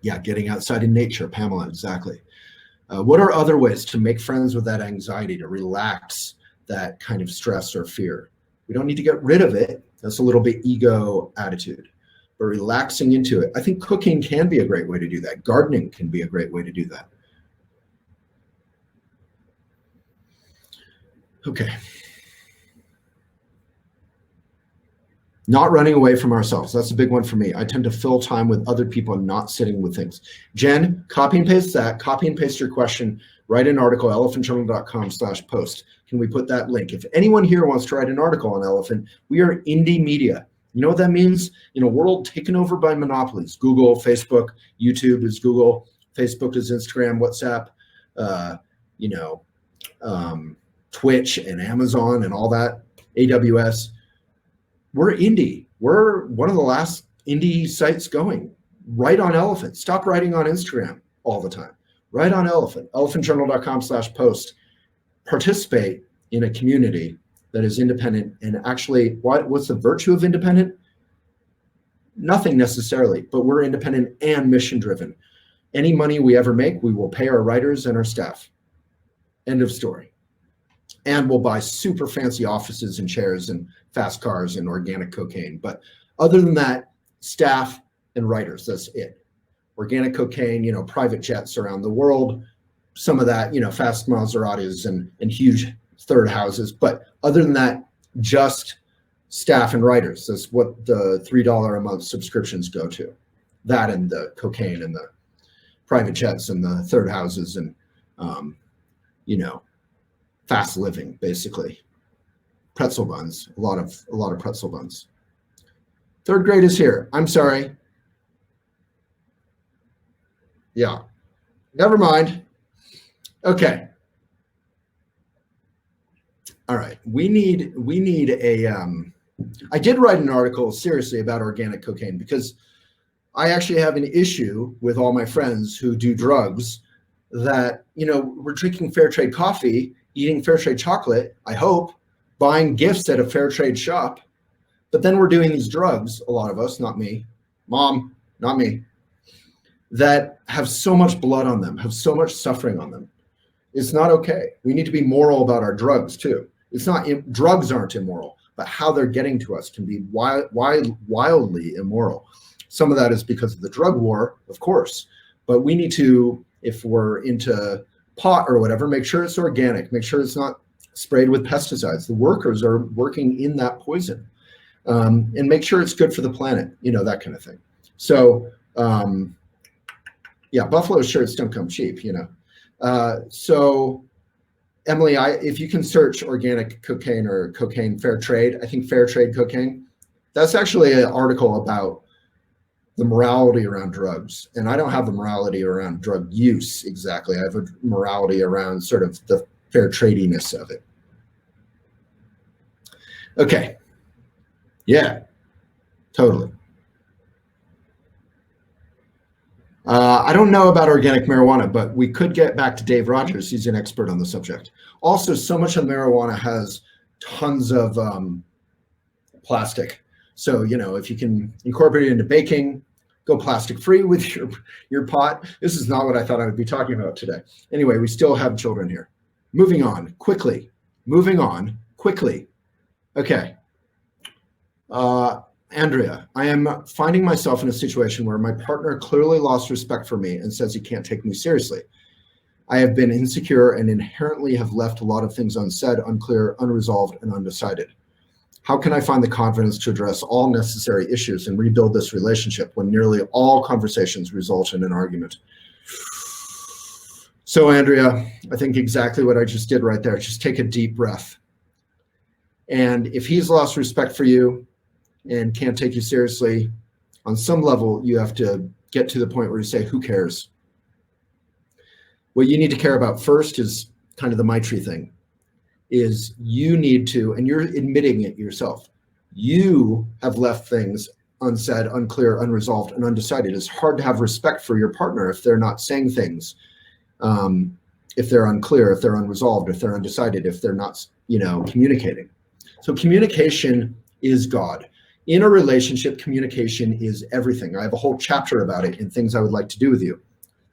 A: Yeah, getting outside in nature, Pamela, exactly. What are other ways to make friends with that anxiety, to relax that kind of stress or fear? We don't need to get rid of it. That's a little bit ego attitude, but relaxing into it. I think cooking can be a great way to do that. Gardening can be a great way to do that. Okay. Not running away from ourselves. That's a big one for me. I tend to fill time with other people and not sitting with things. Jen, copy and paste that. Copy and paste your question. Write an article, elephantjournal.com/post. Can we put that link? If anyone here wants to write an article on elephant, we are indie media. You know what that means? In a world taken over by monopolies, Google, Facebook, YouTube is Google, Facebook is Instagram, WhatsApp, Twitch and Amazon and all that, AWS. We're indie. We're one of the last indie sites going. Write on Elephant. Stop writing on Instagram all the time. Write on Elephant, elephantjournal.com/post. Participate in a community that is independent. And actually, what's the virtue of independent? Nothing necessarily, but we're independent and mission driven. Any money we ever make, we will pay our writers and our staff. End of story. And we'll buy super fancy offices and chairs and fast cars and organic cocaine. But other than that, staff and writers, that's it. Organic cocaine, you know, private jets around the world, some of that, you know, fast Maseratis and huge third houses. But other than that, just staff and writers. That's what the $3 a month subscriptions go to. That and the cocaine and the private jets and the third houses and, you know, fast living, basically. Pretzel buns, a lot of pretzel buns. Third grade is here. I'm sorry. Yeah, never mind. Okay. All right, we need a, I did write an article seriously about organic cocaine because I actually have an issue with all my friends who do drugs that, you know, we're drinking fair trade coffee, eating fair trade chocolate, I hope, buying gifts at a fair trade shop, but then we're doing these drugs, a lot of us, not me, mom, not me, that have so much blood on them, have so much suffering on them. It's not okay. We need to be moral about our drugs too. It's not, drugs aren't immoral, but how they're getting to us can be wildly immoral. Some of that is because of the drug war, of course, but we need to, if we're into pot or whatever, make sure it's organic, make sure it's not sprayed with pesticides. The workers are working in that poison, and make sure it's good for the planet, you know, that kind of thing. So, yeah, buffalo shirts don't come cheap, you know. So Emily, if you can search organic cocaine or cocaine fair trade, I think fair trade cocaine, that's actually an article about the morality around drugs. And I don't have a morality around drug use exactly. I have a morality around sort of the fair tradiness of it. Okay. Yeah, totally. I don't know about organic marijuana, but we could get back to Dave Rogers. He's an expert on the subject. Also, so much of marijuana has tons of plastic. So, you know, if you can incorporate it into baking, go plastic free with your pot. This is not what I thought I would be talking about today. Anyway, we still have children here. Moving on quickly. Moving on quickly. Okay. Andrea, I am finding myself in a situation where my partner clearly lost respect for me and says he can't take me seriously. I have been insecure and inherently have left a lot of things unsaid, unclear, unresolved, and undecided. How can I find the confidence to address all necessary issues and rebuild this relationship when nearly all conversations result in an argument? So, Andrea, I think exactly what I just did right there. Just take a deep breath. And if he's lost respect for you and can't take you seriously, on some level, you have to get to the point where you say, who cares? What you need to care about first is kind of the Maitri thing, is you need to, and you're admitting it yourself, you have left things unsaid, unclear, unresolved, and undecided. It's hard to have respect for your partner if they're not saying things, if they're unclear, if they're unresolved, if they're undecided, if they're not, you know, communicating. So communication is God. In a relationship, communication is everything. I have a whole chapter about it in Things I Would Like to Do with You.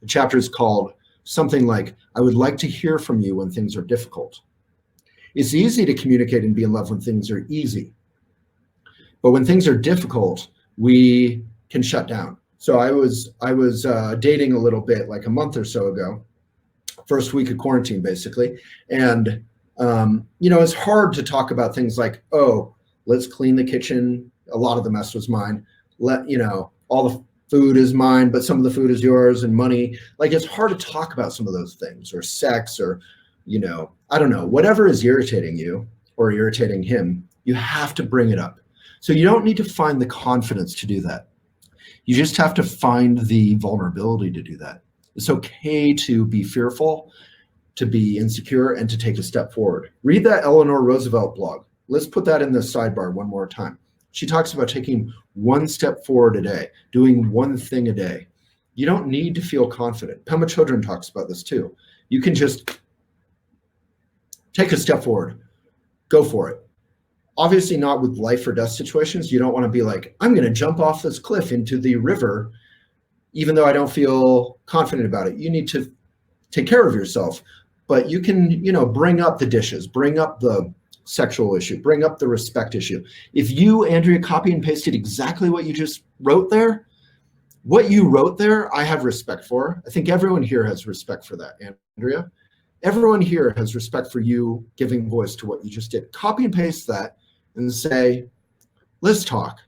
A: The chapter is called something like, I would like to hear from you when things are difficult. It's easy to communicate and be in love when things are easy. But when things are difficult, we can shut down. So I was dating a little bit like a month or so ago, first week of quarantine, basically. And, you know, it's hard to talk about things like, oh, let's clean the kitchen. A lot of the mess was mine. You know, all the food is mine, but some of the food is yours, and money. Like, it's hard to talk about some of those things, or sex, or, you know, I don't know, whatever is irritating you or irritating him, you have to bring it up. So you don't need to find the confidence to do that. You just have to find the vulnerability to do that. It's okay to be fearful, to be insecure, and to take a step forward. Read that Eleanor Roosevelt blog. Let's put that in the sidebar one more time. She talks about taking one step forward a day, doing one thing a day. You don't need to feel confident. Pema Chodron talks about this too. You can just take a step forward, go for it. Obviously not with life or death situations. You don't want to be like, I'm going to jump off this cliff into the river even though I don't feel confident about it. You need to take care of yourself, but you can, you know, bring up the dishes, bring up the sexual issue, bring up the respect issue. If you, Andrea, copy and pasted exactly what you just wrote there, what you wrote there, I have respect for. I think everyone here has respect for that, Andrea. Everyone here has respect for you giving voice to what you just did. Copy and paste that and say, let's talk.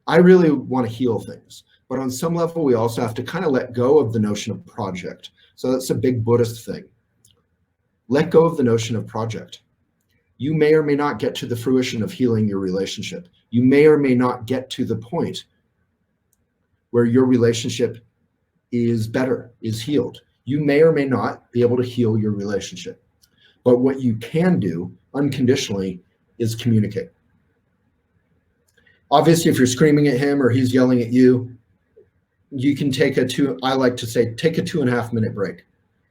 A: I really want to heal things. But on some level, we also have to kind of let go of the notion of project. So that's a big Buddhist thing. Let go of the notion of project. You may or may not get to the fruition of healing your relationship. You may or may not get to the point where your relationship is better, is healed. You may or may not be able to heal your relationship. But what you can do unconditionally is communicate. Obviously, if you're screaming at him or he's yelling at you, you can take I like to say, take a 2.5 minute break.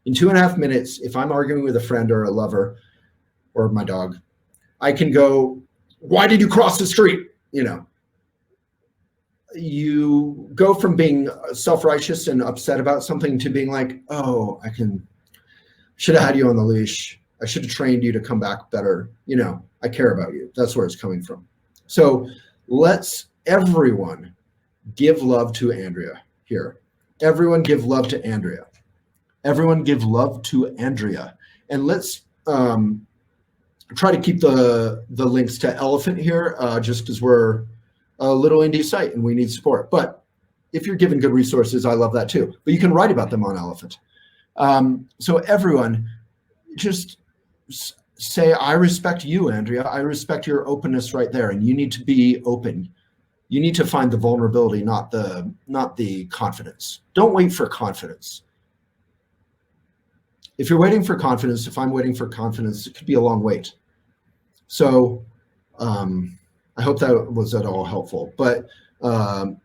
A: In 2.5 minutes, if I'm arguing with a friend or a lover or my dog, I can go, why did you cross the street? You know, you go from being self-righteous and upset about something to being like, oh, should have had you on the leash. I should have trained you to come back better. You know, I care about you. That's where it's coming from. So let's everyone give love to Andrea here. Everyone give love to Andrea. Everyone give love to Andrea. And let's try to keep the links to Elephant here, just because we're a little indie site and we need support. But if you're given good resources, I love that too. But you can write about them on Elephant. So everyone, just say, I respect you, Andrea. I respect your openness right there. And you need to be open. You need to find the vulnerability, not the confidence. Don't wait for confidence. If you're waiting for confidence, if I'm waiting for confidence, it could be a long wait. So I hope that was at all helpful. But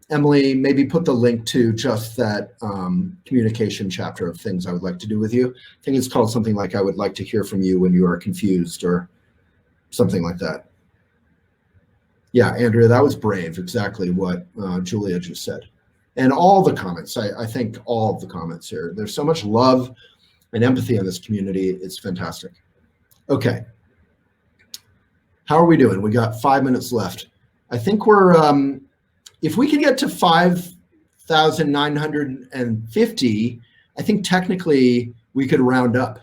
A: Emily, maybe put the link to just that communication chapter of things I would like to do with you. I think it's called something like I would like to hear from you when you are confused or something like that. Yeah, Andrea, that was brave, exactly what Julia just said. And all the comments, I think all of the comments here, there's so much love and empathy in this community. It's fantastic. Okay. How are we doing? We got 5 minutes left. I think we're, if we can get to 5,950, I think technically we could round up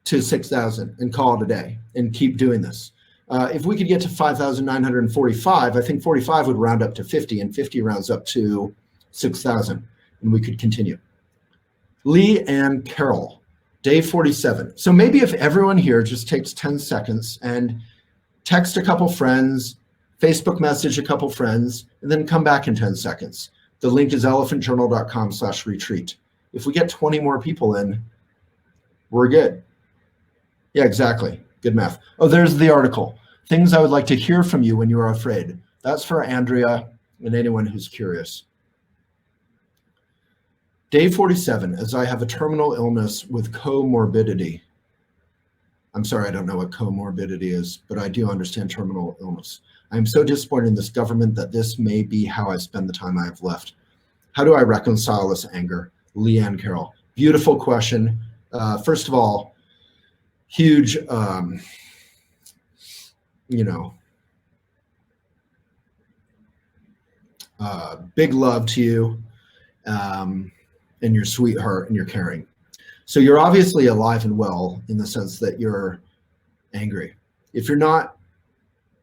A: to 6,000 and call it a day and keep doing this. If we could get to 5,945, I think 45 would round up to 50 and 50 rounds up to 6,000 and we could continue. Lee and Carol, day 47. So maybe if everyone here just takes 10 seconds and text a couple friends, Facebook message a couple friends, and then come back in 10 seconds. The link is elephantjournal.com/retreat. If we get 20 more people in, we're good. Yeah, exactly. Good math. Oh, there's the article. Things I would like to hear from you when you are afraid. That's for Andrea and anyone who's curious. Day 47, as I have a terminal illness with comorbidity. I'm sorry, I don't know what comorbidity is, but I do understand terminal illness. I am so disappointed in this government that this may be how I spend the time I have left. How do I reconcile this anger? Leanne Carroll. Beautiful question. First of all, huge, big love to you and your sweetheart and your caring. So you're obviously alive and well in the sense that you're angry. If you're not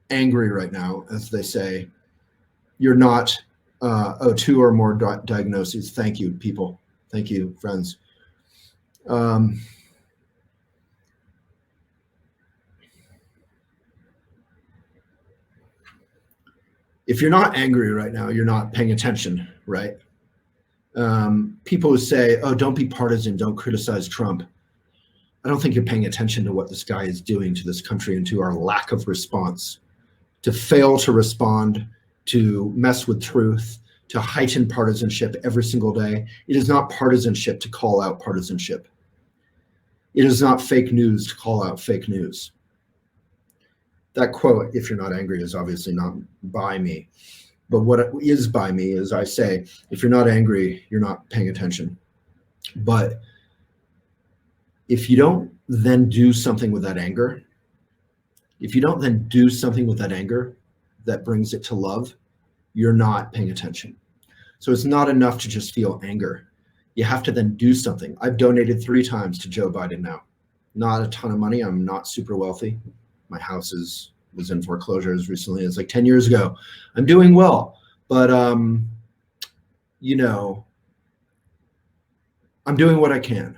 A: angry right now, as they say, you're not 2 or more diagnoses. Thank you, people. Thank you, friends. If you're not angry right now, you're not paying attention, right? People who say, oh, don't be partisan, don't criticize Trump. I don't think you're paying attention to what this guy is doing to this country and to our lack of response. To fail to respond, to mess with truth, to heighten partisanship every single day. It is not partisanship to call out partisanship. It is not fake news to call out fake news. That quote, if you're not angry, is obviously not by me. But what is by me is I say, if you're not angry, you're not paying attention. But if you don't then do something with that anger, if you don't then do something with that anger that brings it to love, you're not paying attention. So it's not enough to just feel anger. You have to then do something. I've donated 3 times to Joe Biden now. Not a ton of money. I'm not super wealthy. My house was in foreclosure as recently as like 10 years ago. I'm doing well, but you know, I'm doing what I can.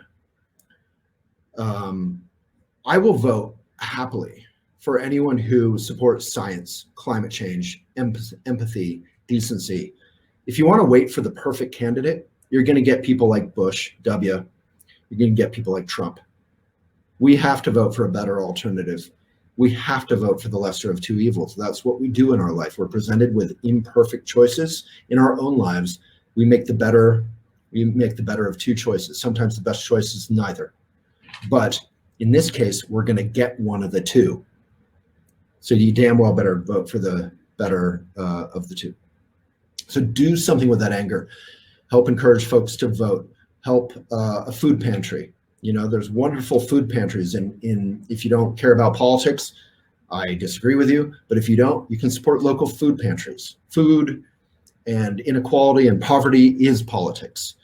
A: I will vote happily for anyone who supports science, climate change, empathy, decency. If you want to wait for the perfect candidate, you're going to get people like Bush, W. You're going to get people like Trump. We have to vote for a better alternative. We have to vote for the lesser of 2 evils. That's what we do in our life. We're presented with imperfect choices in our own lives. We make the better of 2 choices. Sometimes the best choice is neither. But in this case, we're going to get one of the 2. So you damn well better vote for the better of the 2. So do something with that anger. Help encourage folks to vote. Help a food pantry. You know, there's wonderful food pantries in if you don't care about politics, I disagree with you. But if you don't, you can support local food pantries. Food and inequality and poverty is politics.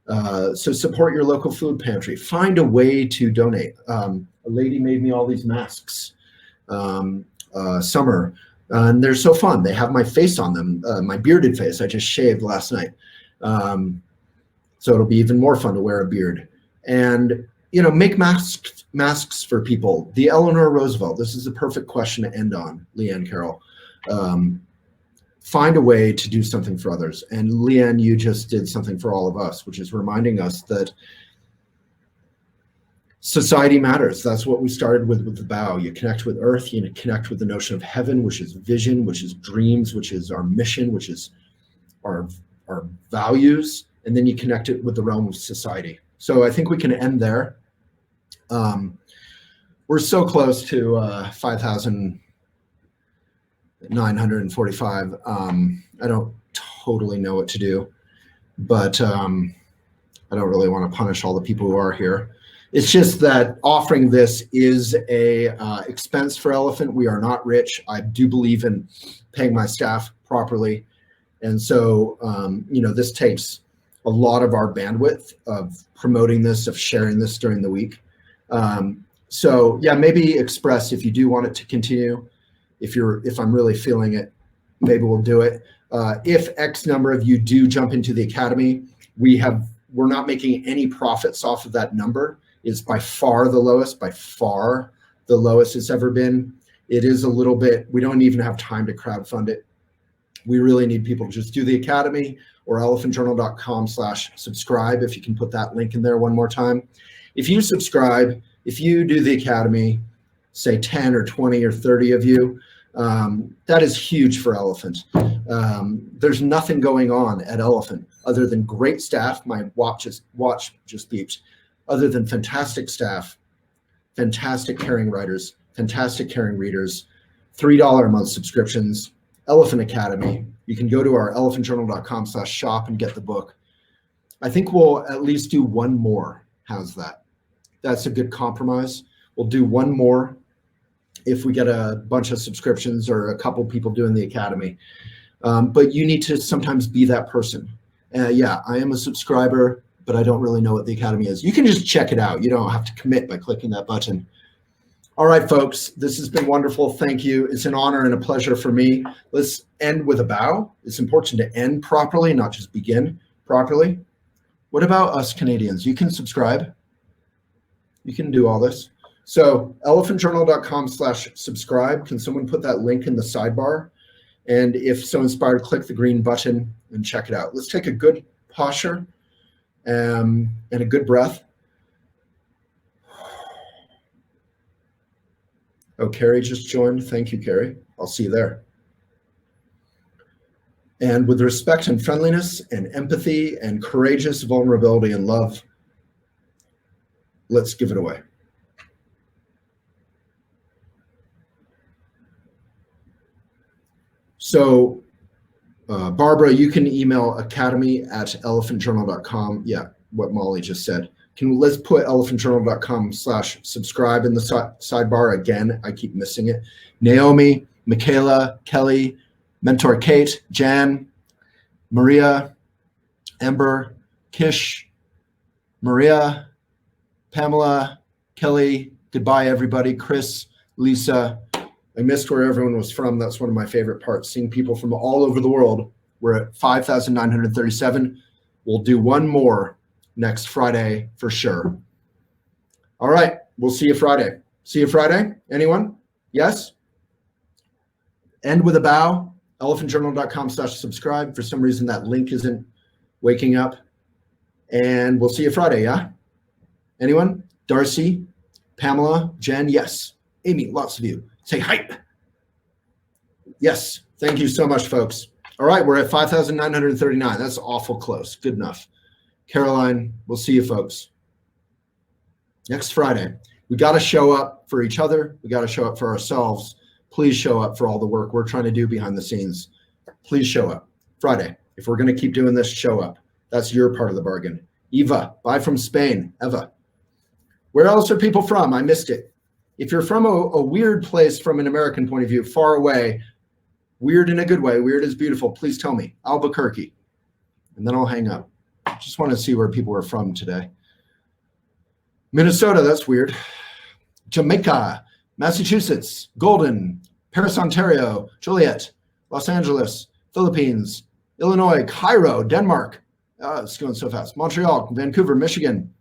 A: So support your local food pantry. Find a way to donate. A lady made me all these masks, summer, and they're so fun. They have my face on them, my bearded face. I just shaved last night. So it'll be even more fun to wear a beard. And, you know, make masks for people. The Eleanor Roosevelt, this is the perfect question to end on, Leanne Carroll. Find a way to do something for others. And Leanne, you just did something for all of us, which is reminding us that society matters. That's what we started with the bow. You connect with earth, you connect with the notion of heaven, which is vision, which is dreams, which is our mission, which is our values, and then you connect it with the realm of society. So I think we can end there. We're so close to 5,945. I don't totally know what to do, but I don't really want to punish all the people who are here. It's just that offering this is a expense for Elephant. We are not rich. I do believe in paying my staff properly. And so, you know, this takes a lot of our bandwidth of promoting this, of sharing this during the week. So yeah, maybe express if you do want it to continue. If I'm really feeling it, maybe we'll do it. If X number of you do jump into the Academy, we're not making any profits off of that number. It's by far the lowest it's ever been. It is a little bit, we don't even have time to crowdfund it. We really need people to just do the Academy or elephantjournal.com/subscribe. If you can put that link in there one more time. If you subscribe, if you do the Academy, say 10 or 20 or 30 of you, that is huge for Elephant. There's nothing going on at Elephant other than great staff. My watch just beeped. Other than fantastic staff, fantastic caring writers, fantastic caring readers, $3 a month subscriptions, Elephant Academy. You can go to our elephantjournal.com/shop and get the book. I think we'll at least do one more. How's that? That's a good compromise. We'll do one more if we get a bunch of subscriptions or a couple people doing the Academy. But you need to sometimes be that person. Yeah, I am a subscriber, but I don't really know what the Academy is. You can just check it out. You don't have to commit by clicking that button. All right, folks, this has been wonderful. Thank you. It's an honor and a pleasure for me. Let's end with a bow. It's important to end properly, not just begin properly. What about us Canadians? You can subscribe. You can do all this. So elephantjournal.com/subscribe. Can someone put that link in the sidebar? And if so inspired, click the green button and check it out. Let's take a good posture and a good breath. Oh, Carrie just joined. Thank you, Carrie. I'll see you there. And with respect and friendliness and empathy and courageous vulnerability and love, let's give it away. So Barbara, you can email academy@elephantjournal.com. Yeah, what Molly just said. Let's put elephantjournal.com/subscribe in the sidebar again. I keep missing it. Naomi, Michaela, Kelly, Mentor Kate, Jan, Maria, Amber, Kish, Maria, Pamela, Kelly, goodbye everybody, Chris, Lisa. I missed where everyone was from. That's one of my favorite parts, seeing people from all over the world. We're at 5,937. We'll do one more next Friday for sure. All right, we'll see you Friday. See you Friday? Anyone? Yes? End with a bow. elephantjournal.com/subscribe. For some reason, that link isn't waking up. And we'll see you Friday, yeah? Anyone? Darcy, Pamela, Jen, yes. Amy, lots of you. Say hype. Yes, thank you so much, folks. All right, we're at 5,939. That's awful close. Good enough. Caroline, we'll see you, folks. Next Friday. We got to show up for each other. We got to show up for ourselves. Please show up for all the work we're trying to do behind the scenes. Please show up. Friday. If we're going to keep doing this, show up. That's your part of the bargain. Eva, bye from Spain. Eva. Where else are people from? I missed it. If you're from a weird place from an American point of view, far away, weird in a good way, weird is beautiful, please tell me. Albuquerque. And then I'll hang up. Just want to see where people are from today. Minnesota, that's weird. Jamaica, Massachusetts, Golden, Paris, Ontario, Joliet, Los Angeles, Philippines, Illinois, Cairo, Denmark. It's going so fast. Montreal, Vancouver, Michigan,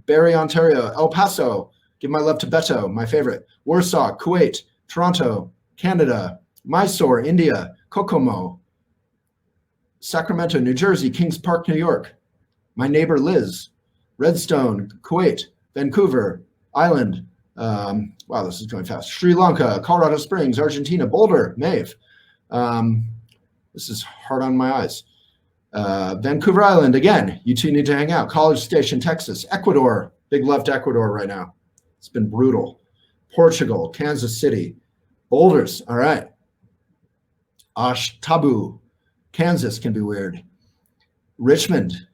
A: Barrie, Ontario, El Paso. Give my love to Beto, my favorite. Warsaw, Kuwait, Toronto, Canada, Mysore, India, Kokomo, Sacramento, New Jersey, Kings Park, New York. My neighbor Liz, Redstone, Kuwait, Vancouver, Island. Wow, this is going fast. Sri Lanka, Colorado Springs, Argentina, Boulder, Maeve. This is hard on my eyes. Vancouver Island, again, you two need to hang out. College Station, Texas, Ecuador. Big love to Ecuador right now. It's been brutal. Portugal, Kansas City, Boulders, all right. Tabu, Kansas can be weird. Richmond,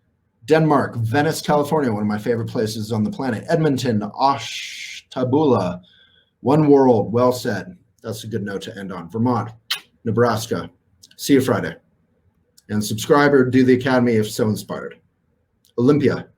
A: Denmark, Venice, California, one of my favorite places on the planet. Edmonton, Tabula, One World, well said. That's a good note to end on. Vermont, Nebraska. See you Friday. And subscribe or do the Academy if so inspired. Olympia,